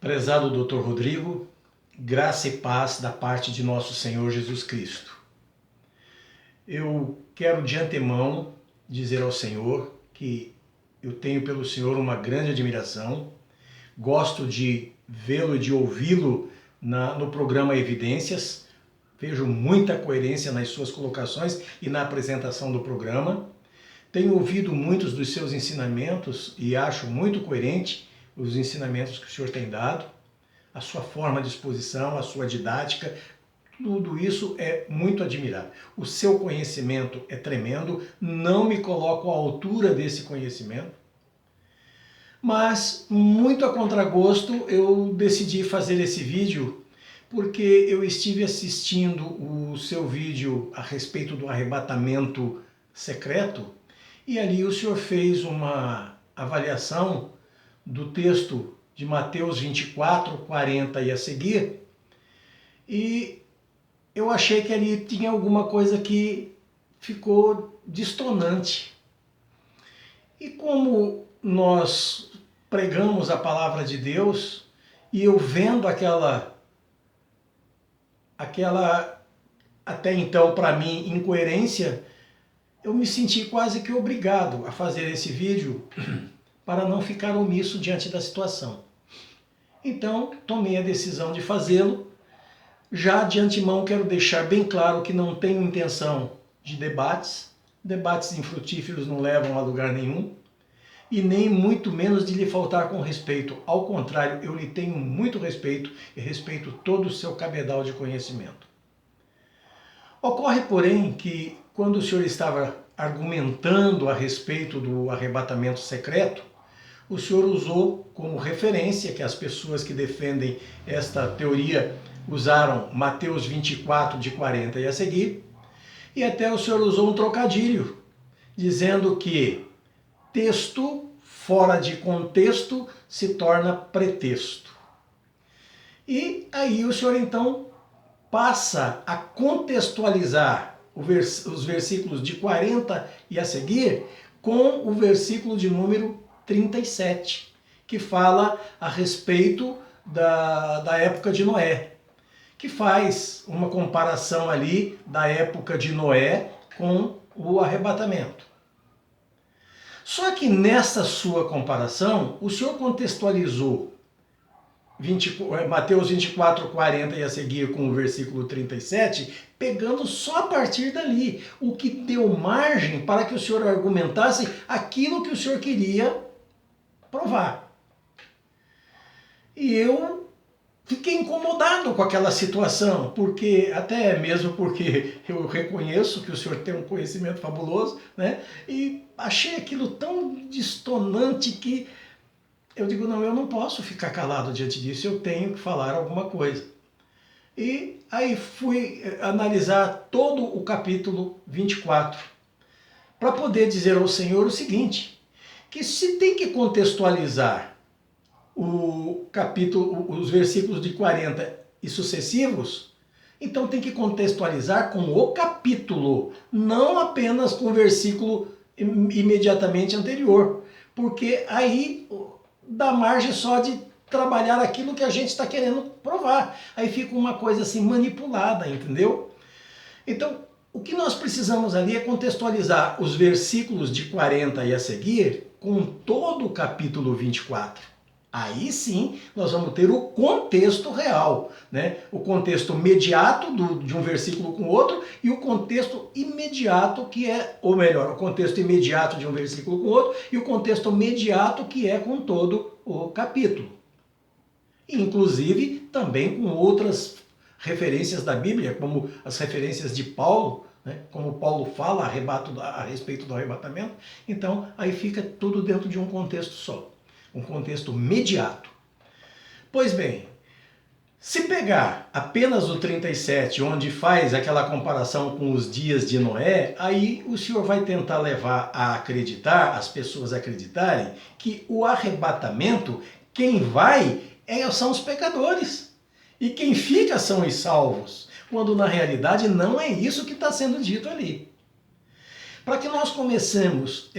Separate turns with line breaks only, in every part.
Prezado Dr. Rodrigo, graça e paz da parte de nosso Senhor Jesus Cristo. Eu quero de antemão dizer ao Senhor que eu tenho pelo Senhor uma grande admiração, gosto de vê-lo e de ouvi-lo no programa Evidências, vejo muita coerência nas suas colocações e na apresentação do programa. Tenho ouvido muitos dos seus ensinamentos e acho muito coerente os ensinamentos que o senhor tem dado, a sua forma de exposição, a sua didática, tudo isso é muito admirável. O seu conhecimento é tremendo, não me coloco à altura desse conhecimento, mas muito a contragosto eu decidi fazer esse vídeo porque eu estive assistindo o seu vídeo a respeito do arrebatamento secreto e ali o senhor fez uma avaliação do texto de Mateus 24, 40 e a seguir, e eu achei que ali tinha alguma coisa que ficou distonante. E como nós pregamos a palavra de Deus, e eu vendo aquela até então para mim incoerência, eu me senti quase que obrigado a fazer esse vídeo para não ficar omisso diante da situação. Então, tomei a decisão de fazê-lo. Já de antemão quero deixar bem claro que não tenho intenção de debates. Debates infrutíferos não levam a lugar nenhum. E nem muito menos de lhe faltar com respeito. Ao contrário, eu lhe tenho muito respeito e respeito todo o seu cabedal de conhecimento. Ocorre, porém, que quando o senhor estava argumentando a respeito do arrebatamento secreto, o senhor usou como referência, que as pessoas que defendem esta teoria usaram Mateus 24, de 40 e a seguir, e até o senhor usou um trocadilho, dizendo que texto fora de contexto se torna pretexto. E aí o senhor então passa a contextualizar os versículos de 40 e a seguir com o versículo de número 37, que fala a respeito da época de Noé, que faz uma comparação ali da época de Noé com o arrebatamento. Só que nessa sua comparação, o senhor contextualizou Mateus 24, 40 e a seguir com o versículo 37, pegando só a partir dali, o que deu margem para que o senhor argumentasse aquilo que o senhor queria provar. E eu fiquei incomodado com aquela situação, até mesmo porque eu reconheço que o senhor tem um conhecimento fabuloso, né? E achei aquilo tão distonante que eu digo, não, eu não posso ficar calado diante disso, eu tenho que falar alguma coisa. E aí fui analisar todo o capítulo 24, para poder dizer ao Senhor o seguinte, que se tem que contextualizar os versículos de 40 e sucessivos, então tem que contextualizar com o capítulo, não apenas com o versículo imediatamente anterior, porque aí dá margem só de trabalhar aquilo que a gente está querendo provar. Aí fica uma coisa assim manipulada, entendeu? Então, o que nós precisamos ali é contextualizar os versículos de 40 e a seguir com todo o capítulo 24. Aí sim nós vamos ter o contexto real, né? O contexto imediato de um versículo com o outro e o contexto imediato que é, ou melhor, o contexto imediato de um versículo com o outro e o contexto imediato que é com todo o capítulo. Inclusive também com outras referências da Bíblia, como as referências de Paulo, né? Como Paulo fala a respeito do arrebatamento, então aí fica tudo dentro de um contexto só. Um contexto imediato. Pois bem, se pegar apenas o 37, onde faz aquela comparação com os dias de Noé, aí o senhor vai tentar levar a acreditar, as pessoas acreditarem, que o arrebatamento, quem vai são os pecadores. E quem fica são os salvos. Quando na realidade não é isso que está sendo dito ali. Para que nós comecemos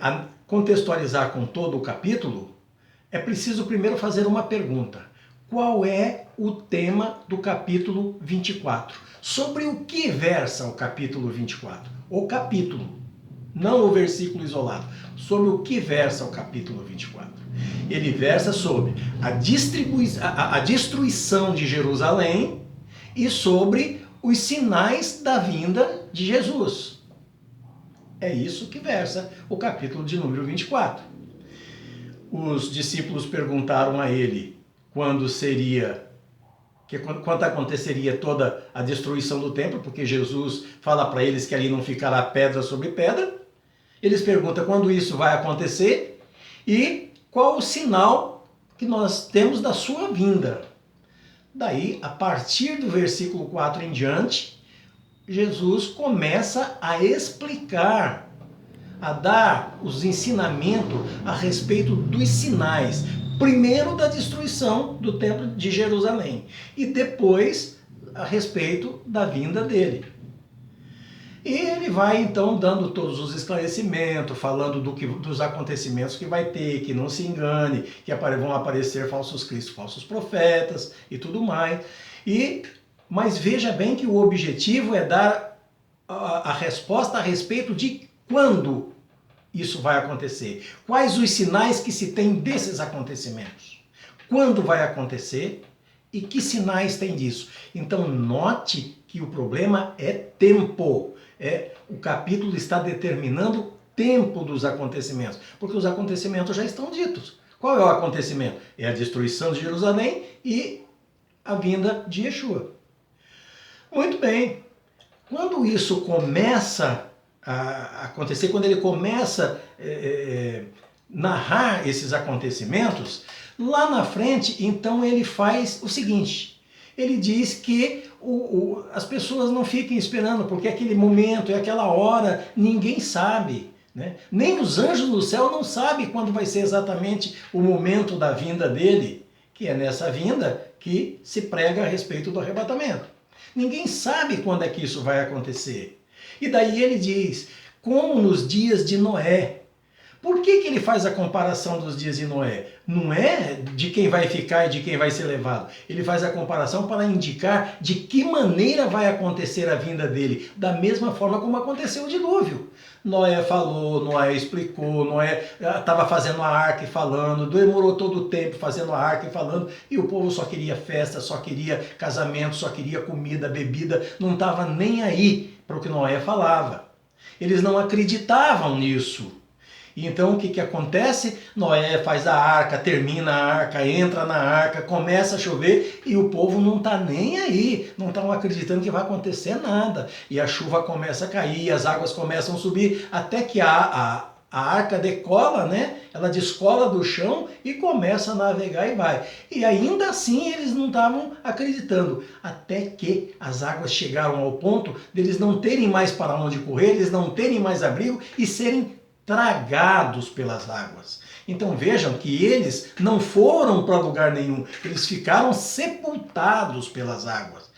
a contextualizar com todo o capítulo, é preciso primeiro fazer uma pergunta. Qual é o tema do capítulo 24? Sobre o que versa o capítulo 24? O capítulo, não o versículo isolado. Sobre o que versa o capítulo 24? Ele versa sobre a destruição de Jerusalém e sobre os sinais da vinda de Jesus. É isso que versa o capítulo de número 24. Os discípulos perguntaram a ele quando aconteceria toda a destruição do templo, porque Jesus fala para eles que ali não ficará pedra sobre pedra. Eles perguntam quando isso vai acontecer e qual o sinal que nós temos da sua vinda. Daí, a partir do versículo 4 em diante, Jesus começa a explicar, a dar os ensinamentos a respeito dos sinais. Primeiro da destruição do templo de Jerusalém e depois a respeito da vinda dele. E ele vai então dando todos os esclarecimentos, falando dos acontecimentos que vai ter, que não se engane, que vão aparecer falsos cristos, falsos profetas e tudo mais. Mas veja bem que o objetivo é dar a resposta a respeito de quando isso vai acontecer. Quais os sinais que se tem desses acontecimentos? Quando vai acontecer e que sinais tem disso? Então note que o problema é tempo. O capítulo está determinando o tempo dos acontecimentos, porque os acontecimentos já estão ditos. Qual é o acontecimento? É a destruição de Jerusalém e a vinda de Yeshua. Muito bem. Quando isso começa a acontecer, quando ele começa a narrar esses acontecimentos, lá na frente, então ele faz o seguinte, ele diz que as pessoas não fiquem esperando, porque aquele momento e aquela hora ninguém sabe, né? Nem os anjos do céu não sabem quando vai ser exatamente o momento da vinda dele, que é nessa vinda que se prega a respeito do arrebatamento. Ninguém sabe quando é que isso vai acontecer. E daí ele diz, como nos dias de Noé. Por que ele faz a comparação dos dias de Noé? Não é de quem vai ficar e de quem vai ser levado. Ele faz a comparação para indicar de que maneira vai acontecer a vinda dele, da mesma forma como aconteceu o dilúvio. Noé falou, Noé explicou, Noé estava fazendo a arca e falando, demorou todo o tempo fazendo a arca e falando, e o povo só queria festa, só queria casamento, só queria comida, bebida, não estava nem aí para o que Noé falava. Eles não acreditavam nisso. E então o que acontece? Noé faz a arca, termina a arca, entra na arca, começa a chover e o povo não está nem aí, não estão acreditando que vai acontecer nada. E a chuva começa a cair, as águas começam a subir, até que a arca decola, né? Ela descola do chão e começa a navegar e vai. E ainda assim eles não estavam acreditando, até que as águas chegaram ao ponto deles não terem mais para onde correr, eles não terem mais abrigo e serem tragados pelas águas. Então vejam que eles não foram para lugar nenhum, eles ficaram sepultados pelas águas.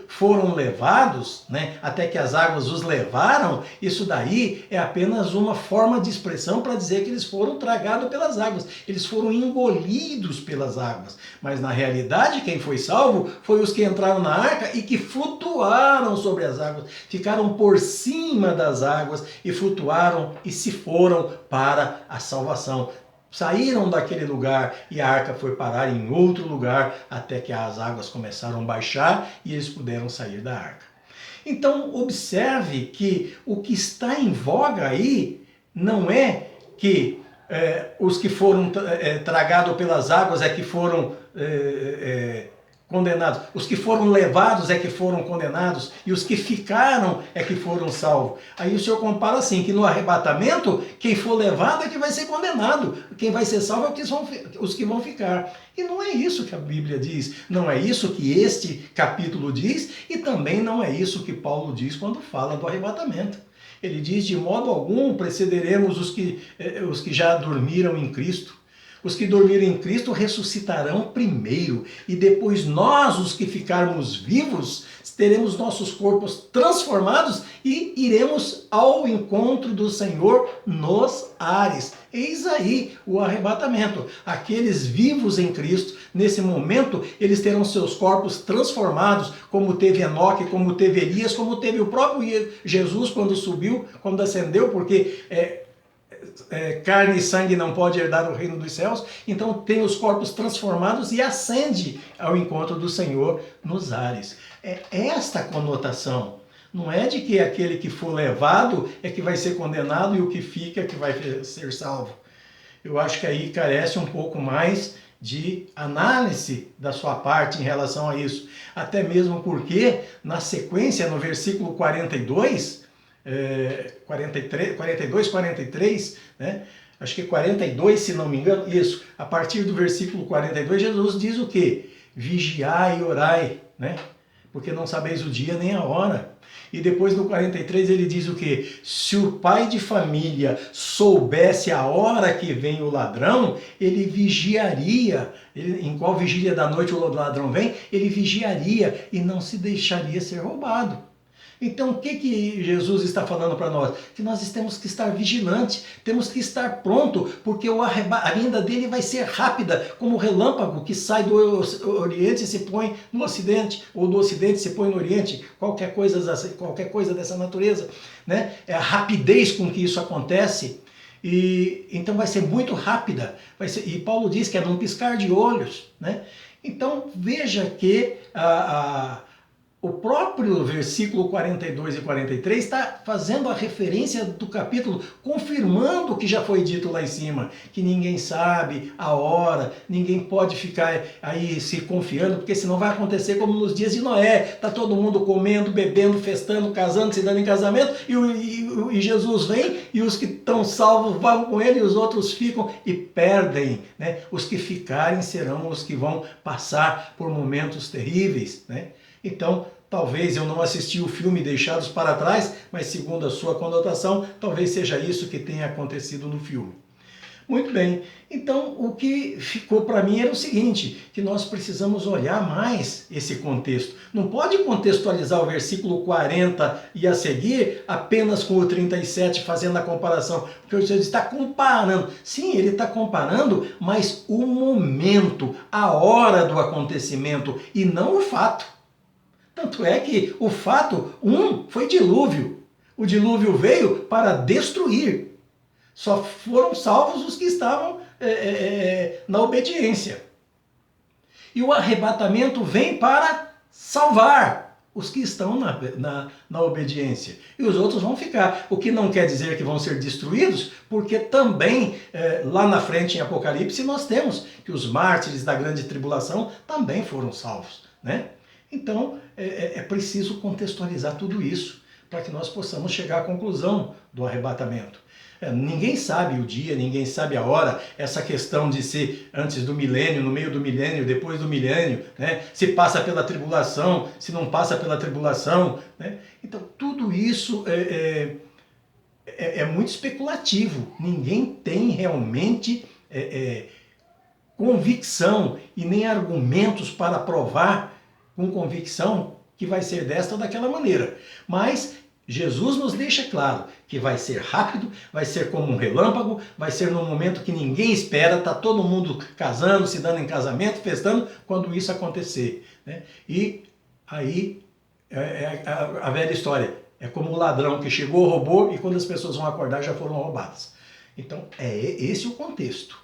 Foram levados, né, até que as águas os levaram, isso daí é apenas uma forma de expressão para dizer que eles foram tragados pelas águas, eles foram engolidos pelas águas. Mas na realidade quem foi salvo foi os que entraram na arca e que flutuaram sobre as águas, ficaram por cima das águas e flutuaram e se foram para a salvação. Saíram daquele lugar e a arca foi parar em outro lugar até que as águas começaram a baixar e eles puderam sair da arca. Então observe que o que está em voga aí não é que os que foram tragados pelas águas é que foram condenados. Os que foram levados é que foram condenados e os que ficaram é que foram salvos. Aí o Senhor compara assim, que no arrebatamento, quem for levado é que vai ser condenado. Quem vai ser salvo é os que vão ficar. E não é isso que a Bíblia diz, não é isso que este capítulo diz e também não é isso que Paulo diz quando fala do arrebatamento. Ele diz, de modo algum precederemos os que já dormiram em Cristo. Os que dormiram em Cristo ressuscitarão primeiro, e depois nós, os que ficarmos vivos, teremos nossos corpos transformados e iremos ao encontro do Senhor nos ares. Eis aí o arrebatamento. Aqueles vivos em Cristo, nesse momento, eles terão seus corpos transformados, como teve Enoque, como teve Elias, como teve o próprio Jesus quando subiu, quando ascendeu, porque carne e sangue não pode herdar o reino dos céus. Então tem os corpos transformados e ascende ao encontro do Senhor nos ares. É esta a conotação. Não é de que aquele que for levado é que vai ser condenado e o que fica é que vai ser salvo. Eu acho que aí carece um pouco mais de análise da sua parte em relação a isso. Até mesmo porque, na sequência, no versículo 42, 43, né? Acho que 42, se não me engano, isso. A partir do versículo 42, Jesus diz o quê? Vigiai e orai, né? Porque não sabeis o dia nem a hora. E depois no 43 ele diz o quê? Se o pai de família soubesse a hora que vem o ladrão, ele vigiaria. Em qual vigília da noite o ladrão vem? Ele vigiaria e não se deixaria ser roubado. Então o que Jesus está falando para nós? Que nós temos que estar vigilantes, temos que estar pronto, porque a vinda dele vai ser rápida, como o relâmpago que sai do Oriente e se põe no Ocidente, ou do Ocidente se põe no Oriente, qualquer coisa dessa natureza, né? É a rapidez com que isso acontece. E então vai ser muito rápida, e Paulo diz que é num piscar de olhos, né? Então veja que o próprio versículo 42 e 43 está fazendo a referência do capítulo, confirmando o que já foi dito lá em cima, que ninguém sabe a hora, ninguém pode ficar aí se confiando, porque senão vai acontecer como nos dias de Noé, está todo mundo comendo, bebendo, festando, casando, se dando em casamento, e Jesus vem, e os que estão salvos vão com ele, e os outros ficam e perdem, né? Os que ficarem serão os que vão passar por momentos terríveis, né? Então, talvez eu não assisti o filme Deixados para Trás, mas segundo a sua conotação, talvez seja isso que tenha acontecido no filme. Muito bem, então o que ficou para mim era o seguinte, que nós precisamos olhar mais esse contexto. Não pode contextualizar o versículo 40 e a seguir apenas com o 37, fazendo a comparação, porque o Senhor está comparando. Sim, ele está comparando, mas o momento, a hora do acontecimento e não o fato. Tanto é que o fato, foi dilúvio. O dilúvio veio para destruir. Só foram salvos os que estavam na obediência. E o arrebatamento vem para salvar os que estão na obediência. E os outros vão ficar. O que não quer dizer que vão ser destruídos, porque também lá na frente em Apocalipse nós temos que os mártires da grande tribulação também foram salvos, né? Então, é preciso contextualizar tudo isso para que nós possamos chegar à conclusão do arrebatamento. Ninguém sabe o dia, ninguém sabe a hora, essa questão de ser antes do milênio, no meio do milênio, depois do milênio, né? Se passa pela tribulação, se não passa pela tribulação, né? Então, tudo isso é muito especulativo. Ninguém tem realmente convicção e nem argumentos para provar com convicção que vai ser desta ou daquela maneira. Mas Jesus nos deixa claro que vai ser rápido, vai ser como um relâmpago, vai ser num momento que ninguém espera, está todo mundo casando, se dando em casamento, festando, quando isso acontecer, né? E aí a velha história, é como o ladrão que chegou, roubou, e quando as pessoas vão acordar já foram roubadas. Então é esse o contexto.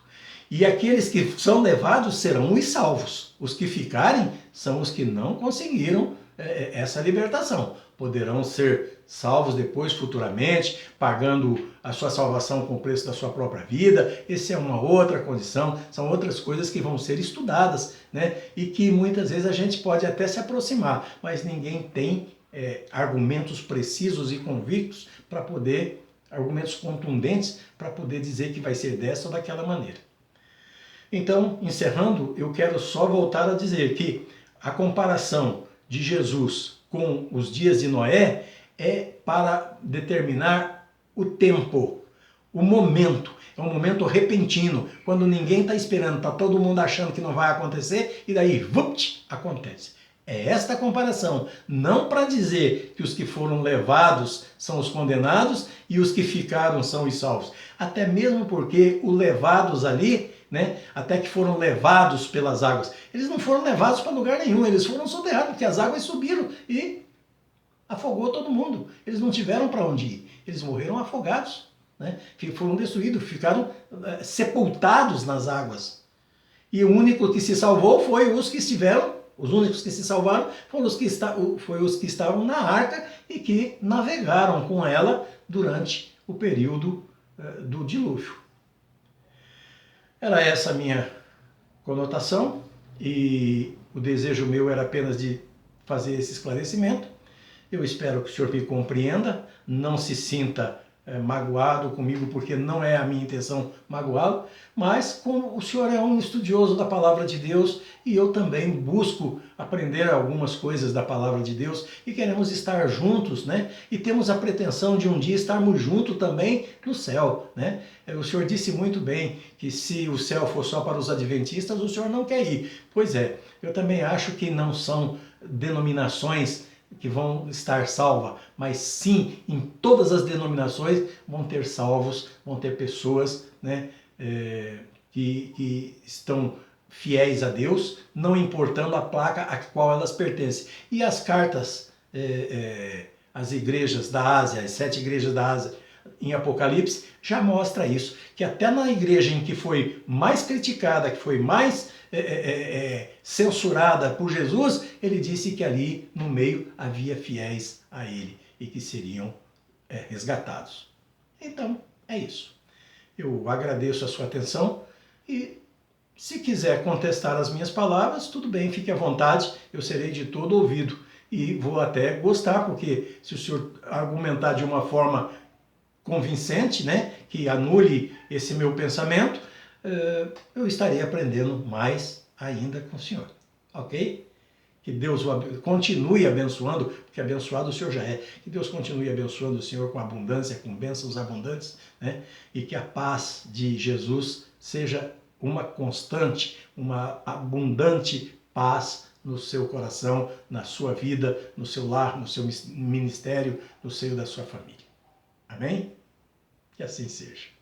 E aqueles que são levados serão os salvos. Os que ficarem são os que não conseguiram essa libertação. Poderão ser salvos depois, futuramente, pagando a sua salvação com o preço da sua própria vida. Essa é uma outra condição, são outras coisas que vão ser estudadas, né? E que muitas vezes a gente pode até se aproximar, mas ninguém tem argumentos precisos e convictos para poder, argumentos contundentes para poder dizer que vai ser dessa ou daquela maneira. Então, encerrando, eu quero só voltar a dizer que a comparação de Jesus com os dias de Noé é para determinar o tempo o momento. É um momento repentino, quando ninguém está esperando, está todo mundo achando que não vai acontecer, e daí, vupt, acontece. É esta a comparação, não para dizer que os que foram levados são os condenados e os que ficaram são os salvos. Até mesmo porque os levados ali, né, até que foram levados pelas águas, eles não foram levados para lugar nenhum, eles foram soterrados, porque as águas subiram e afogou todo mundo. Eles não tiveram para onde ir, eles morreram afogados, né, foram destruídos, ficaram sepultados nas águas. E o único que se salvou foi os que estiveram, os únicos que se salvaram foram os que estavam na arca e que navegaram com ela durante o período do dilúvio. Era essa a minha conotação e o desejo meu era apenas de fazer esse esclarecimento. Eu espero que o senhor me compreenda, não se sinta magoado comigo, porque não é a minha intenção magoá-lo, mas como o senhor é um estudioso da palavra de Deus e eu também busco aprender algumas coisas da palavra de Deus e queremos estar juntos, né? E temos a pretensão de um dia estarmos juntos também no céu, né? O senhor disse muito bem que se o céu for só para os adventistas, o senhor não quer ir. Pois é, eu também acho que não são denominações que vão estar salvas, mas sim, em todas as denominações vão ter salvos, vão ter pessoas, né, que estão fiéis a Deus, não importando a placa a qual elas pertencem. E as cartas às igrejas da Ásia, as 7 igrejas da Ásia, em Apocalipse, já mostra isso, que até na igreja em que foi mais criticada, que foi mais censurada por Jesus, ele disse que ali no meio havia fiéis a ele e que seriam resgatados. Então, é isso. Eu agradeço a sua atenção e se quiser contestar as minhas palavras, tudo bem, fique à vontade, eu serei de todo ouvido e vou até gostar, porque se o senhor argumentar de uma forma convincente, né, que anule esse meu pensamento, eu estarei aprendendo mais ainda com o senhor, ok? Que Deus continue abençoando, porque abençoado o senhor já é. Que Deus continue abençoando o senhor com abundância, com bênçãos abundantes, né? E que a paz de Jesus seja uma constante, uma abundante paz no seu coração, na sua vida, no seu lar, no seu ministério, no seio da sua família. Amém? Que assim seja.